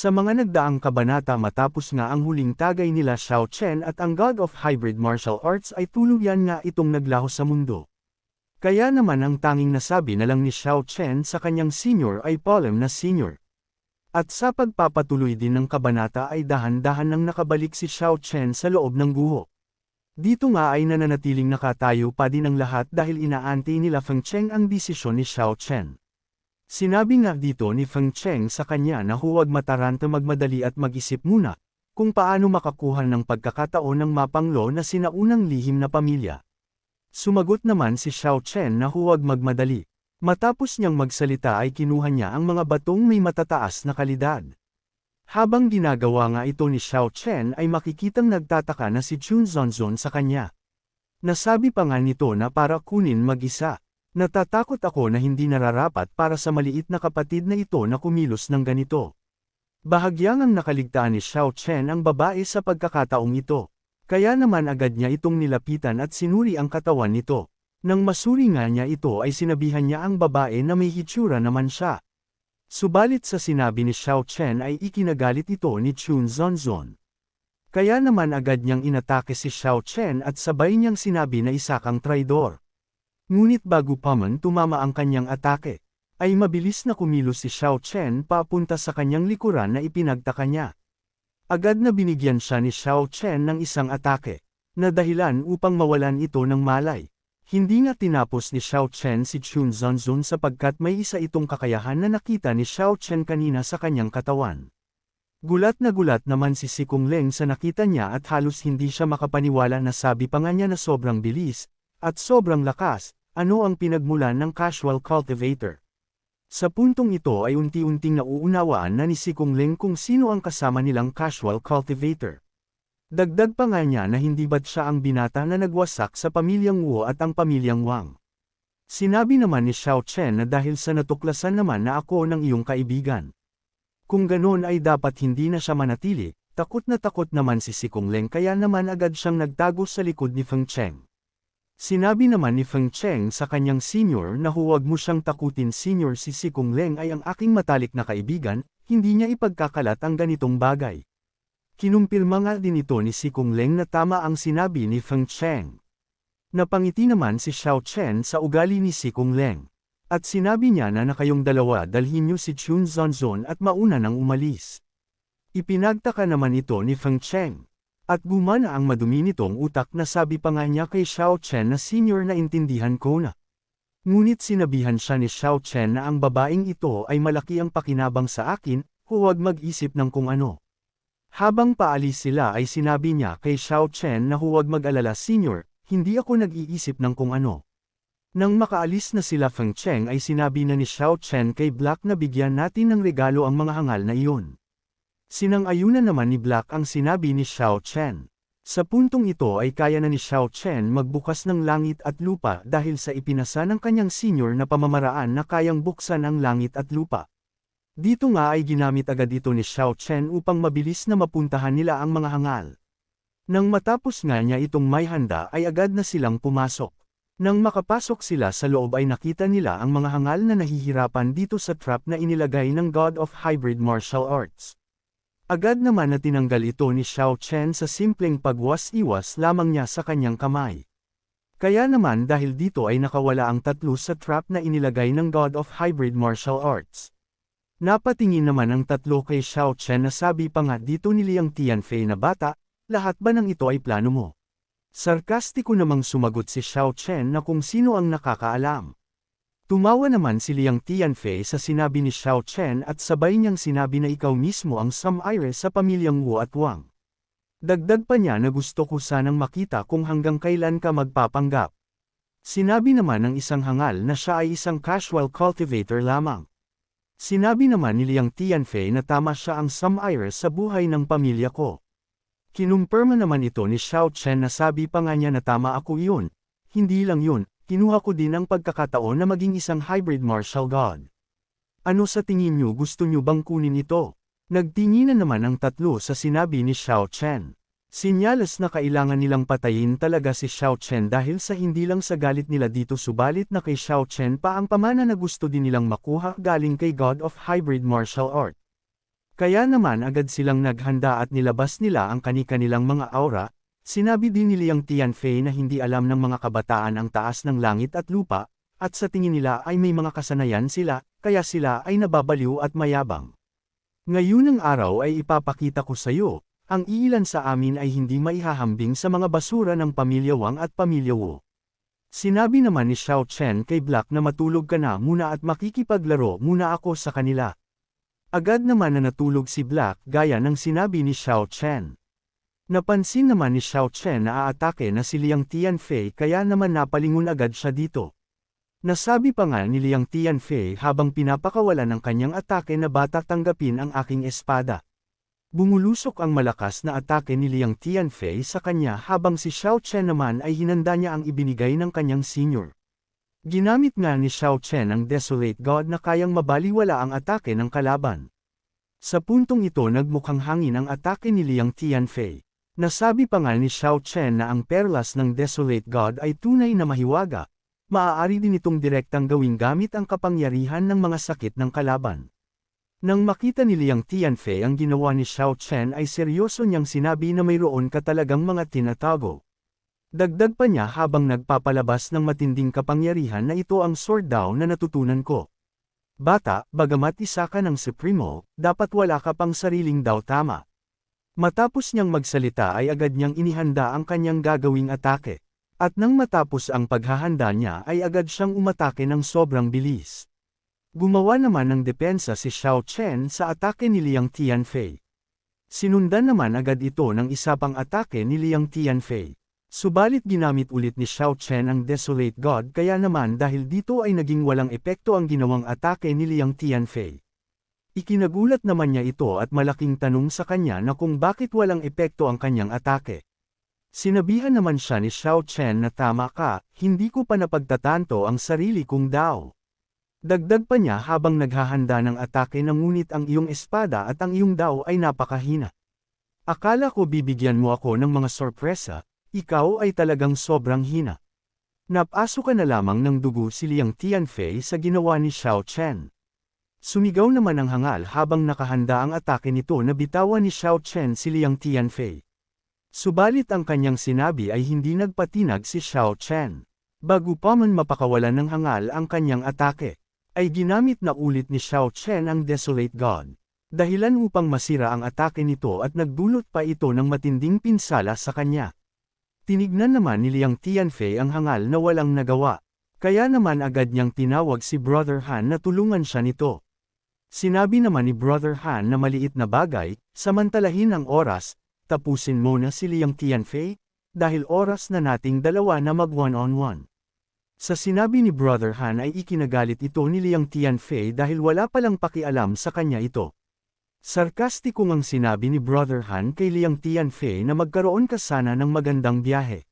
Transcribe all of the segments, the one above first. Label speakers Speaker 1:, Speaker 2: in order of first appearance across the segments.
Speaker 1: Sa mga nagdaang kabanata matapos nga ang huling tagay nila Xiao Chen at ang God of Hybrid Martial Arts ay tuluyan nga itong naglaho sa mundo. Kaya naman ang tanging nasabi na lang ni Xiao Chen sa kanyang senior ay Palem na senior. At sa pagpapatuloy din ng kabanata ay dahan-dahan nang nakabalik si Xiao Chen sa loob ng guho. Dito nga ay nananatiling nakatayo pa din ang lahat dahil inaantay nila Feng Cheng ang desisyon ni Xiao Chen. Sinabi nga dito ni Feng Cheng sa kanya na huwag mataranta magmadali at mag-isip muna, kung paano makakuha ng pagkakataon ng mapanglo na sinaunang lihim na pamilya. Sumagot naman si Xiao Chen na huwag magmadali. Matapos niyang magsalita ay kinuha niya ang mga batong may matataas na kalidad. Habang ginagawa nga ito ni Xiao Chen ay makikitang nagtataka na si Chun Zonzon sa kanya. Nasabi pa nga nito na para kunin mag-isa. Natatakot ako na hindi nararapat para sa maliit na kapatid na ito na kumilos ng ganito. Bahagyang ang nakaligtaan ni Xiao Chen ang babae sa pagkakataong ito. Kaya naman agad niya itong nilapitan at sinuri ang katawan nito. Nang masuri nga niya ito ay sinabihan niya ang babae na may hitsura naman siya. Subalit sa sinabi ni Xiao Chen ay ikinagalit ito ni Chun Zonzon. Kaya naman agad niyang inatake si Xiao Chen at sabay niyang sinabi na isa kang traidor. Ngunit bago pa man tumama ang kanyang atake, ay mabilis na kumilos si Xiao Chen papunta sa kanyang likuran na ipinagtaka niya. Agad na binigyan siya ni Xiao Chen ng isang atake, na dahilan upang mawalan ito ng malay. Hindi nga tinapos ni Xiao Chen si Chun Zonzon sapagkat may isa itong kakayahan na nakita ni Xiao Chen kanina sa kanyang katawan. Gulat naman si Si Kungleng sa nakita niya at halos hindi siya makapaniwala na sabi pa nga niya na sobrang bilis, at sobrang lakas. Ano ang pinagmulan ng casual cultivator? Sa puntong ito ay unti-unting nauunawaan na ni Si Kungleng kung sino ang kasama nilang casual cultivator. Dagdag pa nga niya na hindi ba't siya ang binata na nagwasak sa pamilyang Wu at ang pamilyang Wang. Sinabi naman ni Xiao Chen na dahil sa natuklasan naman na ako ng iyong kaibigan. Kung ganon ay dapat hindi na siya manatili, takot naman si Si Kungleng kaya naman agad siyang nagtago sa likod ni Feng Cheng. Sinabi naman ni Feng Cheng sa kanyang senior na huwag mo siyang takutin senior si Si Kungleng ay ang aking matalik na kaibigan, hindi niya ipagkakalat ang ganitong bagay. Kinumpirma nga din ito ni Si Kungleng na tama ang sinabi ni Feng Cheng. Napangiti naman si Xiao Chen sa ugali ni Si Kungleng. At sinabi niya na kayong dalawa dalhin niyo si Chun Zonzon at mauna nang umalis. Ipinagtaka naman ito ni Feng Cheng. At gumana ang madumi nitong utak na sabi pa nga niya kay Xiao Chen na senior na intindihan ko na. Ngunit sinabihan siya ni Xiao Chen na ang babaeng ito ay malaki ang pakinabang sa akin, huwag mag-isip ng kung ano. Habang paalis sila ay sinabi niya kay Xiao Chen na huwag mag-alala senior, hindi ako nag-iisip ng kung ano. Nang makaalis na sila Feng Cheng ay sinabi na ni Xiao Chen kay Black na bigyan natin ng regalo ang mga hangal na iyon. Sinang-ayunan naman ni Black ang sinabi ni Xiao Chen. Sa puntong ito ay kaya na ni Xiao Chen magbukas ng langit at lupa dahil sa ipinasa ng kanyang senior na pamamaraan na kayang buksan ang langit at lupa. Dito nga ay ginamit agad ito ni Xiao Chen upang mabilis na mapuntahan nila ang mga hangal. Nang matapos nga niya itong may handa ay agad na silang pumasok. Nang makapasok sila sa loob ay nakita nila ang mga hangal na nahihirapan dito sa trap na inilagay ng God of Hybrid Martial Arts. Agad naman na tinanggal ito ni Xiao Chen sa simpleng pagwas-iwas lamang niya sa kanyang kamay. Kaya naman dahil dito ay nakawala ang tatlo sa trap na inilagay ng God of Hybrid Martial Arts. Napatingin naman ang tatlo kay Xiao Chen na sabi pa nga dito ni Liang Tianfei na bata, lahat ba ng ito ay plano mo? Sarkastiko namang sumagot si Xiao Chen na kung sino ang nakakaalam. Tumawa naman si Liang Tianfei sa sinabi ni Xiao Chen at sabay niyang sinabi na ikaw mismo ang Samaire sa pamilyang Wu at Wang. Dagdag pa niya na gusto ko sanang makita kung hanggang kailan ka magpapanggap. Sinabi naman ng isang hangal na siya ay isang casual cultivator lamang. Sinabi naman ni Liang Tianfei na tama siya ang Samaire sa buhay ng pamilya ko. Kinumpirma naman ito ni Xiao Chen na sabi pa nga niya na tama ako iyon. Hindi lang yun. Kinuha ko din ang pagkakataon na maging isang hybrid martial god. Ano sa tingin niyo gusto niyo bang kunin ito? Nagtinginan naman ang tatlo sa sinabi ni Xiao Chen. Sinyalas na kailangan nilang patayin talaga si Xiao Chen dahil sa hindi lang sa galit nila dito subalit na kay Xiao Chen pa ang pamana na gusto din nilang makuha galing kay God of Hybrid Martial Art. Kaya naman agad silang naghanda at nilabas nila ang kani-kanilang mga aura. Sinabi din ni Liang Tianfei na hindi alam ng mga kabataan ang taas ng langit at lupa, at sa tingin nila ay may mga kasanayan sila, kaya sila ay nababaliw at mayabang. Ngayunang araw ay ipapakita ko sa iyo, ang iilan sa amin ay hindi maihahambing sa mga basura ng pamilya Wang at pamilya Wu. Sinabi naman ni Xiao Chen kay Black na matulog ka na muna at makikipaglaro muna ako sa kanila. Agad naman na natulog si Black gaya ng sinabi ni Xiao Chen. Napansin naman ni Xiao Chen na aatake na si Liang Tianfei kaya naman napalingon agad siya dito. Nasabi pa nga ni Liang Tianfei habang pinapakawalan ng kanyang atake na bata tanggapin ang aking espada. Bumulusok ang malakas na atake ni Liang Tianfei sa kanya habang si Xiao Chen naman ay hinanda niya ang ibinigay ng kanyang senior. Ginamit nga ni Xiao Chen ang Desolate God na kayang mabaliwala ang atake ng kalaban. Sa puntong ito nagmukhang hangin ang atake ni Liang Tianfei. Nasabi pa nga ni Xiao Chen na ang perlas ng Desolate God ay tunay na mahiwaga. Maaari din itong direktang gawing gamit ang kapangyarihan ng mga sakit ng kalaban. Nang makita ni Liang Tianfei ang ginawa ni Xiao Chen ay seryoso niyang sinabi na mayroon ka talagang mga tinatago. Dagdag pa niya habang nagpapalabas ng matinding kapangyarihan na ito ang sword daw na natutunan ko. Bata, bagamat isa ka ng Supremo, dapat wala ka pang sariling daw tama. Matapos niyang magsalita ay agad niyang inihanda ang kanyang gagawing atake. At nang matapos ang paghahanda niya ay agad siyang umatake ng sobrang bilis. Gumawa naman ng depensa si Xiao Chen sa atake ni Liang Tianfei. Sinundan naman agad ito ng isa pang atake ni Liang Tianfei. Subalit ginamit ulit ni Xiao Chen ang Desolate God kaya naman dahil dito ay naging walang epekto ang ginawang atake ni Liang Tianfei. Ikinagulat naman niya ito at malaking tanong sa kanya na kung bakit walang epekto ang kanyang atake. Sinabihan naman siya ni Xiao Chen na tama ka, hindi ko pa napagtatanto ang sarili kong Dao. Dagdag pa niya habang naghahanda ng atake na ngunit ang iyong espada at ang iyong Dao ay napakahina. Akala ko bibigyan mo ako ng mga sorpresa, ikaw ay talagang sobrang hina. Napaso ka na lamang ng dugo si Liang Tianfei sa ginawa ni Xiao Chen. Sumigaw naman ang hangal habang nakahanda ang atake nito na bitawan ni Xiao Chen si Liang Tianfei. Subalit ang kanyang sinabi ay hindi nagpatinag si Xiao Chen. Bago pa man mapakawalan ng hangal ang kanyang atake, ay ginamit na ulit ni Xiao Chen ang Desolate God. Dahilan upang masira ang atake nito at nagdulot pa ito ng matinding pinsala sa kanya. Tinignan naman ni Liang Tianfei ang hangal na walang nagawa. Kaya naman agad niyang tinawag si Brother Han na tulungan siya nito. Sinabi naman ni Brother Han na maliit na bagay, samantalahin ang oras, tapusin mo na si Liang Tianfei, dahil oras na nating dalawa na mag one-on-one. Sa sinabi ni Brother Han ay ikinagalit ito ni Liang Tianfei dahil wala palang pakialam sa kanya ito. Sarkastikong ang sinabi ni Brother Han kay Liang Tianfei na magkaroon ka sana ng magandang biyahe.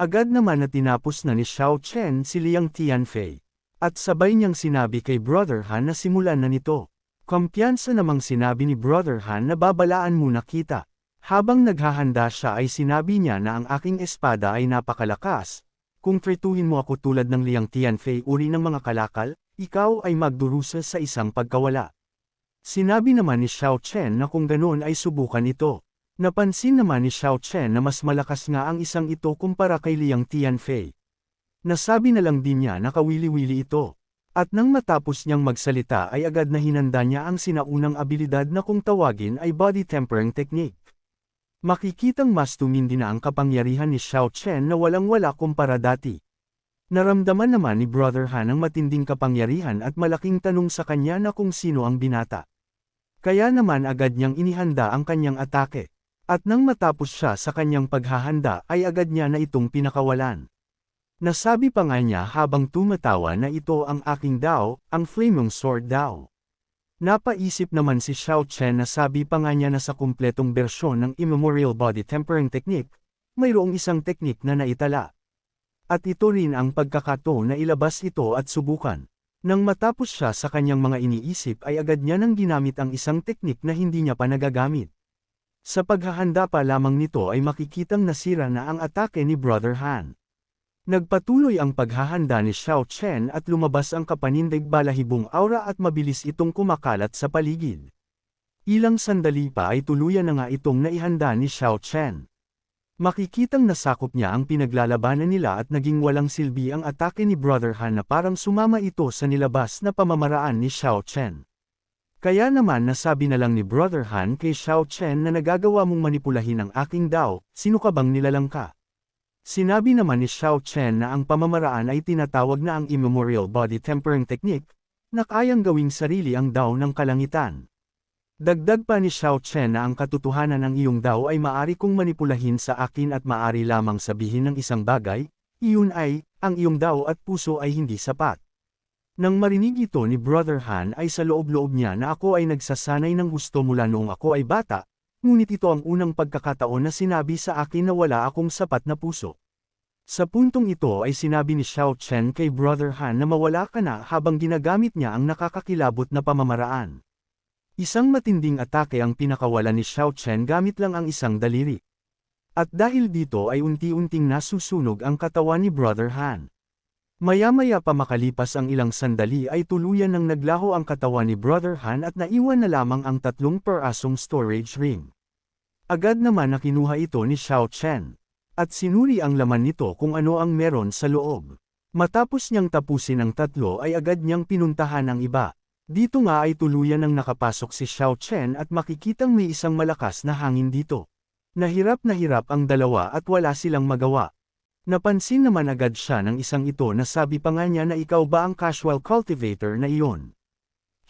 Speaker 1: Agad naman na tinapos na ni Xiao Chen si Liang Tianfei. At sabay niyang sinabi kay Brother Han na simulan na nito. Kumpiyansa namang sinabi ni Brother Han na babalaan muna kita. Habang naghahanda siya ay sinabi niya na ang aking espada ay napakalakas. Kung tretuhin mo ako tulad ng Liang Tianfei uri ng mga kalakal, ikaw ay magdurusa sa isang pagkawala. Sinabi naman ni Xiao Chen na kung ganoon ay subukan ito. Napansin naman ni Xiao Chen na mas malakas nga ang isang ito kumpara kay Liang Tianfei. Nasabi na lang din niya na kawili-wili ito. At nang matapos niyang magsalita ay agad na hinanda niya ang sinaunang abilidad na kung tawagin ay body tempering technique. Makikitang mas tumindi na ang kapangyarihan ni Xiao Chen na walang-wala kumpara dati. Naramdaman naman ni Brother Han ang matinding kapangyarihan at malaking tanong sa kanya na kung sino ang binata. Kaya naman agad niyang inihanda ang kanyang atake. At nang matapos siya sa kanyang paghahanda ay agad niya na itong pinakawalan. Nasabi pa nga niya habang tumatawa na ito ang aking Dao, ang Flaming Sword Dao. Napaisip naman si Xiao Chen na sabi pa nga niya na sa kumpletong bersyon ng Immemorial Body Tempering Technique, mayroong isang teknik na naitala. At ito rin ang pagkakataon na ilabas ito at subukan. Nang matapos siya sa kanyang mga iniisip ay agad niya nang ginamit ang isang teknik na hindi niya pa nagagamit. Sa paghahanda pa lamang nito ay makikitang nasira na ang atake ni Brother Han. Nagpatuloy ang paghahanda ni Xiao Chen at lumabas ang kapanindig balahibong aura at mabilis itong kumakalat sa paligid. Ilang sandali pa ay tuluyan na nga itong naihanda ni Xiao Chen. Makikitang nasakop niya ang pinaglalabanan nila at naging walang silbi ang atake ni Brother Han na parang sumama ito sa nilabas na pamamaraan ni Xiao Chen. Kaya naman nasabi na lang ni Brother Han kay Xiao Chen na nagagawa mong manipulahin ang aking Dao, sino ka bang nilalang ka? Sinabi naman ni Xiao Chen na ang pamamaraan ay tinatawag na ang immemorial body tempering technique, na kayang gawing sarili ang Dao ng kalangitan. Dagdag pa ni Xiao Chen na ang katotohanan ng iyong Dao ay maari kong manipulahin sa akin at maari lamang sabihin ng isang bagay, iyon ay, ang iyong Dao at puso ay hindi sapat. Nang marinig ito ni Brother Han ay sa loob-loob niya na ako ay nagsasanay ng gusto mula noong ako ay bata, ngunit ito ang unang pagkakataon na sinabi sa akin na wala akong sapat na puso. Sa puntong ito ay sinabi ni Xiao Chen kay Brother Han na mawala ka na habang ginagamit niya ang nakakakilabot na pamamaraan. Isang matinding atake ang pinakawalan ni Xiao Chen gamit lang ang isang daliri. At dahil dito ay unti-unting nasusunog ang katawan ni Brother Han. Maya-maya pa makalipas ang ilang sandali ay tuluyan nang naglaho ang katawan ni Brother Han at naiwan na lamang ang 3 perasong storage ring. Agad naman na kinuha ito ni Xiao Chen. At sinuri ang laman nito kung ano ang meron sa loob. Matapos niyang tapusin ang 3 ay agad niyang pinuntahan ang iba. Dito nga ay tuluyan nang nakapasok si Xiao Chen at makikitang may isang malakas na hangin dito. Nahirap ang dalawa at wala silang magawa. Napansin naman agad siya ng isang ito na sabi pa nga niya na ikaw ba ang casual cultivator na iyon.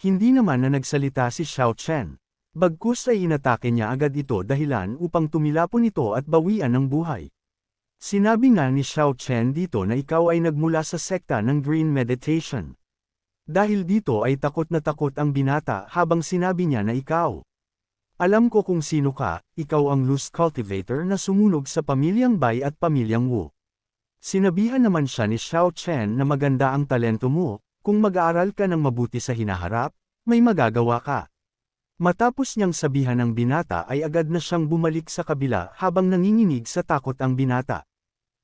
Speaker 1: Hindi naman na nagsalita si Xiao Chen. Bagkus ay inatake niya agad ito dahilan upang tumilapon ito at bawian ng buhay. Sinabi nga ni Xiao Chen dito na ikaw ay nagmula sa sekta ng Green Meditation. Dahil dito ay takot na takot ang binata habang sinabi niya na ikaw. Alam ko kung sino ka, ikaw ang loose cultivator na sumunog sa pamilyang Bai at pamilyang Wu. Sinabihan naman siya ni Xiao Chen na maganda ang talento mo, kung mag-aaral ka ng mabuti sa hinaharap, may magagawa ka. Matapos niyang sabihan ng binata ay agad na siyang bumalik sa kabila habang nanginginig sa takot ang binata.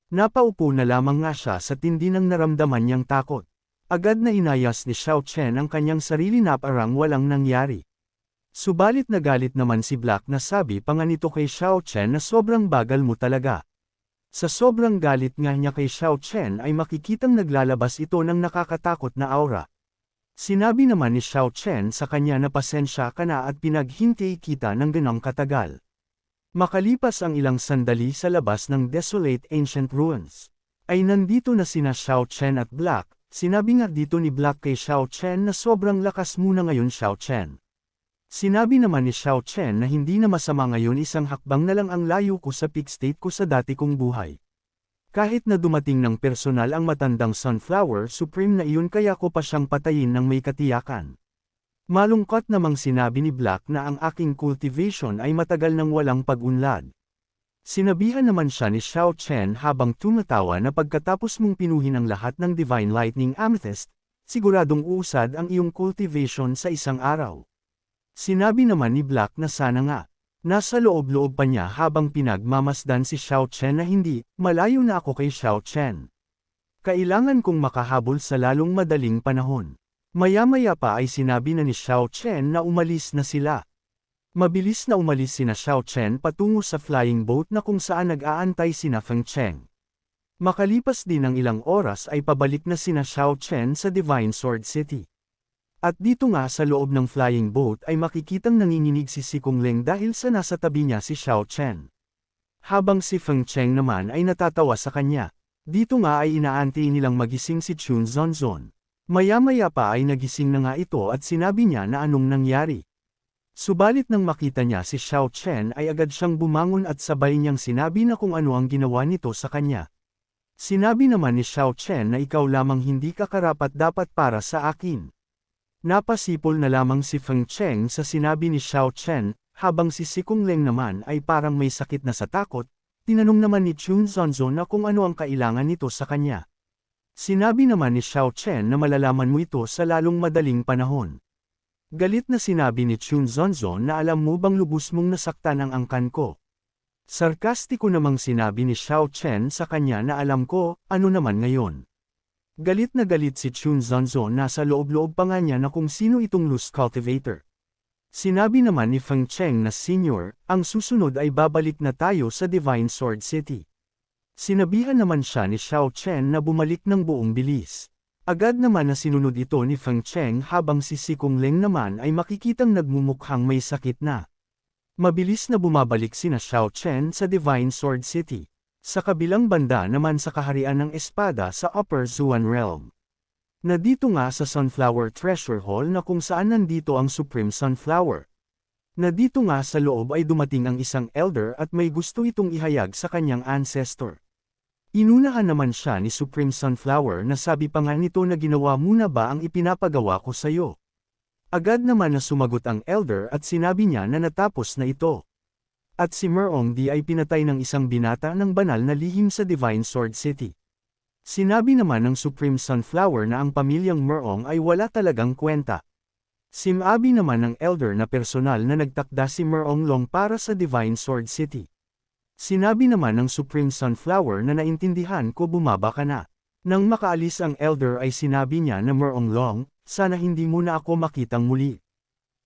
Speaker 1: Napaupo na lamang nga siya sa tindi ng naramdaman niyang takot. Agad na inayos ni Xiao Chen ang kanyang sarili na parang walang nangyari. Subalit nagalit naman si Black na sabi pa nga nito kay Xiao Chen na sobrang bagal mo talaga. Sa sobrang galit nga niya kay Xiao Chen ay makikitang naglalabas ito ng nakakatakot na aura. Sinabi naman ni Xiao Chen sa kanya na pasensya ka na at pinaghintay kita ng ganong katagal. Makalipas ang ilang sandali sa labas ng desolate ancient ruins, ay nandito na sina Xiao Chen at Black. Sinabi nga dito ni Black kay Xiao Chen na sobrang lakas muna ngayon Xiao Chen. Sinabi naman ni Xiao Chen na hindi na masama ngayon isang hakbang na lang ang layo ko sa peak state ko sa dati kong buhay. Kahit na dumating ng personal ang matandang Sunflower Supreme na iyon kaya ko pa siyang patayin ng may katiyakan. Malungkot namang sinabi ni Black na ang aking cultivation ay matagal nang walang pag-unlad. Sinabihan naman siya ni Xiao Chen habang tumatawa na pagkatapos mong pinuhin ang lahat ng Divine Lightning Amethyst, siguradong uusad ang iyong cultivation sa isang araw. Sinabi naman ni Black na sana nga. Nasa loob-loob pa niya habang pinagmamasdan si Xiao Chen na hindi, malayo na ako kay Xiao Chen. Kailangan kong makahabol sa lalong madaling panahon. Maya-maya pa ay sinabi na ni Xiao Chen na umalis na sila. Mabilis na umalis sina Xiao Chen patungo sa flying boat na kung saan nag-aantay sina Feng Cheng. Makalipas din ng ilang oras ay pabalik na sina Xiao Chen sa Divine Sword City. At dito nga sa loob ng flying boat ay makikitang nanginginig si Sikong Leng dahil sa nasa tabi niya si Xiao Chen. Habang si Feng Cheng naman ay natatawa sa kanya. Dito nga ay inaantay nilang magising si Chun Zonzon. Maya-maya pa ay nagising na nga ito at sinabi niya na anong nangyari. Subalit nang makita niya si Xiao Chen ay agad siyang bumangon at sabay niyang sinabi na kung ano ang ginawa nito sa kanya. Sinabi naman ni Xiao Chen na ikaw lamang hindi ka karapat-dapat para sa akin. Napasipol na lamang si Feng Cheng sa sinabi ni Xiao Chen, habang si Sikong Leng naman ay parang may sakit na sa takot, tinanong naman ni Chun Zonzon na kung ano ang kailangan nito sa kanya. Sinabi naman ni Xiao Chen na malalaman mo ito sa lalong madaling panahon. Galit na sinabi ni Chun Zonzon na alam mo bang lubos mong nasaktan ang angkan ko. Sarkastiko namang sinabi ni Xiao Chen sa kanya na alam ko, ano naman ngayon. Galit na galit si Chun Zonzon na sa loob-loob pa nga niya na kung sino itong loose cultivator. Sinabi naman ni Feng Cheng na Senior, ang susunod ay babalik na tayo sa Divine Sword City. Sinabihan naman siya ni Xiao Chen na bumalik ng buong bilis. Agad naman na sinunod ito ni Feng Cheng habang si Sikong Leng naman ay makikitang nagmumukhang may sakit na. Mabilis na bumabalik sina Xiao Chen sa Divine Sword City. Sa kabilang banda naman sa kaharian ng espada sa Upper Zuan Realm. Nandito nga sa Sunflower Treasure Hall na kung saan nandito ang Supreme Sunflower. Nandito nga sa loob ay dumating ang isang elder at may gusto itong ihayag sa kanyang ancestor. Inunahan naman siya ni Supreme Sunflower na sabi pa nga nito na ginawa mo na ba ang ipinapagawa ko sa iyo. Agad naman na sumagot ang elder at sinabi niya na natapos na ito. At si Merong Di ay pinatay ng isang binata ng banal na lihim sa Divine Sword City. Sinabi naman ng Supreme Sunflower na ang pamilyang Merong ay wala talagang kwenta. Sinabi naman ng elder na personal na nagtakda si Merong Long para sa Divine Sword City. Sinabi naman ng Supreme Sunflower na naintindihan ko bumaba ka na. Nang makaalis ang elder ay sinabi niya na Merong Long, sana hindi mo na ako makitang muli.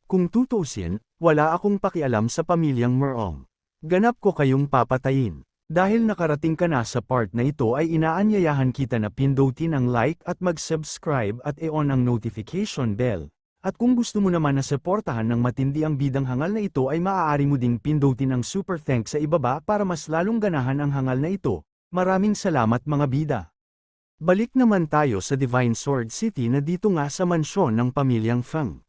Speaker 1: Kung tutusin, wala akong pakialam sa pamilyang Merong. Ganap ko kayong papatayin. Dahil nakarating ka na sa part na ito ay inaanyayahan kita na pindutin ang like at mag-subscribe at i-on ang notification bell. At kung gusto mo naman na suportahan ng matindi ang bidang hangal na ito ay maaari mo ding pindutin ang super thanks sa ibaba para mas lalong ganahan ang hangal na ito. Maraming salamat mga bida. Balik naman tayo sa Divine Sword City na dito nga sa mansyon ng pamilyang Feng.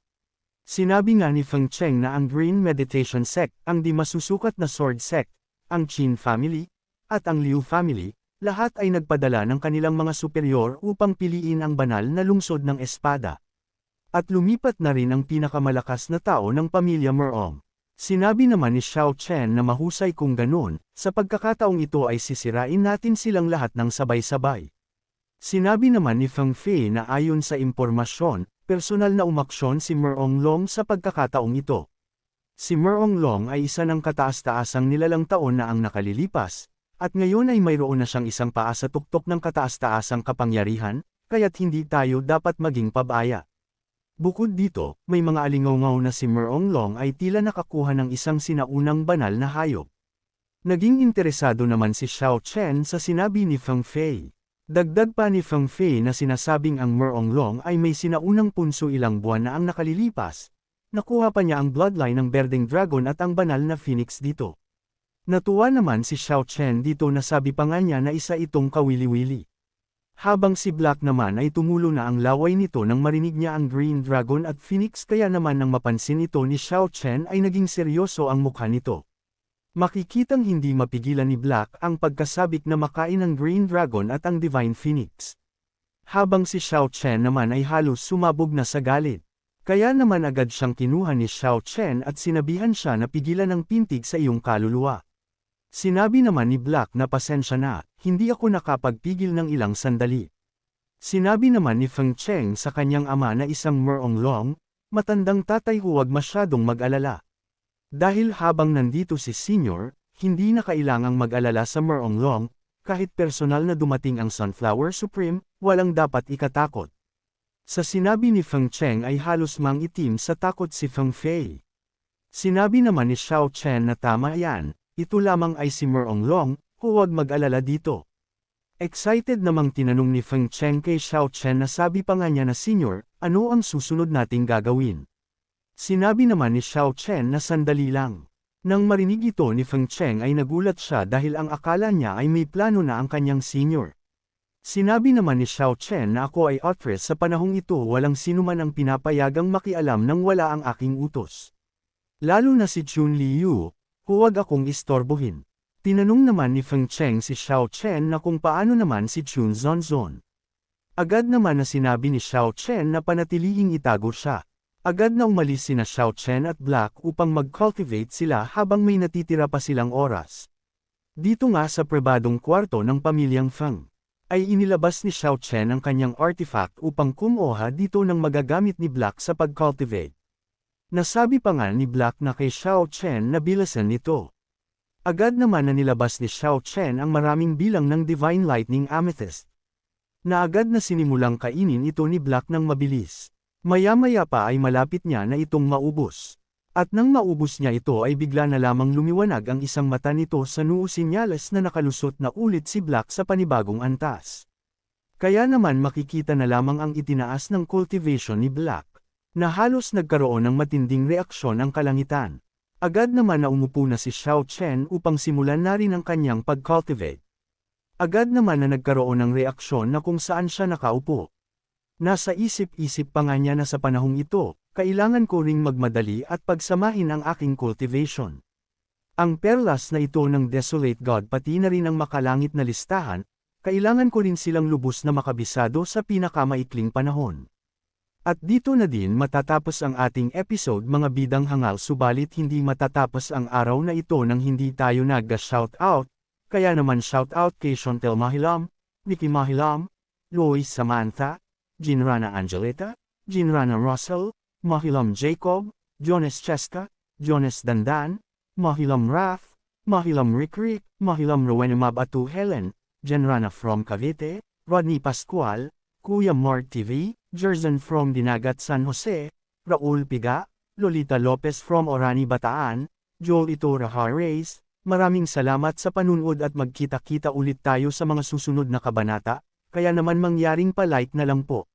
Speaker 1: Sinabi nga ni Feng Cheng na ang Green Meditation Sect ang di masusukat na Sword Sect, ang Qin Family, at ang Liu Family, lahat ay nagpadala ng kanilang mga superior upang piliin ang banal na lungsod ng espada. At lumipat na rin ang pinakamalakas na tao ng pamilya Merong. Sinabi naman ni Xiao Chen na mahusay kung ganun, sa pagkakataong ito ay sisirain natin silang lahat ng sabay-sabay. Sinabi naman ni Feng Fei na ayon sa impormasyon, personal na umaksyon si Merong Long sa pagkakataong ito. Si Merong Long ay isa ng kataas-taasang nilalang taon na ang nakalilipas, at ngayon ay mayroon na siyang isang paa sa tuktok ng kataas-taasang kapangyarihan, kaya't hindi tayo dapat maging pabaya. Bukod dito, may mga alingaw-ngaw na si Merong Long ay tila nakakuha ng isang sinaunang banal na hayop. Naging interesado naman si Xiao Chen sa sinabi ni Feng Fei. Dagdag pa ni Feng Fei na sinasabing ang Merong Long ay may sinaunang punso ilang buwan na ang nakalilipas. Nakuha pa niya ang bloodline ng Berdeng Dragon at ang banal na Phoenix dito. Natuwa naman si Xiao Chen dito na sabi pa nga niya na isa itong kawili-wili. Habang si Black naman ay tumulo na ang laway nito nang marinig niya ang Green Dragon at Phoenix kaya naman nang mapansin ito ni Xiao Chen ay naging seryoso ang mukha nito. Makikitang hindi mapigilan ni Black ang pagkasabik na makain ng Green Dragon at ang Divine Phoenix. Habang si Xiao Chen naman ay halos sumabog na sa galit. Kaya naman agad siyang kinuha ni Xiao Chen at sinabihan siya na pigilan ang pintig sa iyong kaluluwa. Sinabi naman ni Black na pasensya na, hindi ako nakapagpigil ng ilang sandali. Sinabi naman ni Feng Cheng sa kanyang ama na isang Merong Long, matandang tatay huwag masyadong mag-alala. Dahil habang nandito si Senior, hindi na kailangang mag-alala sa Merong Long, kahit personal na dumating ang Sunflower Supreme, walang dapat ikatakot. Sa sinabi ni Feng Cheng ay halos mang itim sa takot si Feng Fei. Sinabi naman ni Xiao Chen na tama yan. Ito lamang ay si Merong Long, huwag mag-alala dito. Excited namang tinanong ni Feng Cheng kay Xiao Chen na sabi pa nga niya na Senior, ano ang susunod nating gagawin? Sinabi naman ni Xiao Chen na sandali lang. Nang marinig ito ni Feng Cheng ay nagulat siya dahil ang akala niya ay may plano na ang kanyang senior. Sinabi naman ni Xiao Chen na ako ay Otres sa panahong ito walang sinuman ang pinapayagang makialam nang wala ang aking utos. Lalo na si Chun Liu. Huwag akong istorbohin. Tinanong naman ni Feng Cheng si Xiao Chen na kung paano naman si Chun Zonzon. Agad naman na sinabi ni Xiao Chen na panatilihing itago siya. Agad na umalis sina Xiao Chen at Black upang mag-cultivate sila habang may natitira pa silang oras. Dito nga sa pribadong kwarto ng pamilyang Feng, ay inilabas ni Xiao Chen ang kanyang artifact upang kumuha dito ng magagamit ni Black sa pag-cultivate. Nasabi pa nga ni Black na kay Xiao Chen na bilasan nito. Agad naman na nilabas ni Xiao Chen ang maraming bilang ng Divine Lightning Amethyst. Na agad na sinimulang kainin ito ni Black ng mabilis. Maya-maya pa ay malapit niya na itong maubos. At nang maubos niya ito ay bigla na lamang lumiwanag ang isang mata nito sa noo senyales na nakalusot na ulit si Black sa panibagong antas. Kaya naman makikita na lamang ang itinaas ng cultivation ni Black, na halos nagkaroon ng matinding reaksyon ang kalangitan. Agad naman na umupo na si Xiao Chen upang simulan na rin ang kanyang pag-cultivate. Agad naman na nagkaroon ng reaksyon na kung saan siya nakaupo. Nasa isip-isip pa nga niya na sa panahong ito, kailangan ko ring magmadali at pagsamahin ang aking cultivation. Ang perlas na ito ng Desolate God pati na rin ang makalangit na listahan, kailangan ko rin silang lubos na makabisado sa pinakamaikling panahon. At dito na din matatapos ang ating episode mga bidang hangal, subalit hindi matatapos ang araw na ito nang hindi tayo nag-shoutout, kaya naman shoutout kay Shontel Mahilam, Ricky Mahilam, Lois Samantha, Jinrana Angelita, Jinrana Russell, Mahilam Jacob, Jonas Cheska, Jonas Dandan, Mahilam Rath, Mahilam Rick, Mahilam Rowenimab Atu Helen, Jenrana from Cavite, Rodney Pascual, Kuya Mart TV, Jerzen from Dinagat San Jose, Raul Piga, Lolita Lopez from Orani Bataan, Joel Itora Harreyes. Maraming salamat sa panunood at magkita-kita ulit tayo sa mga susunod na kabanata, kaya naman mangyaring pa-like na lang po.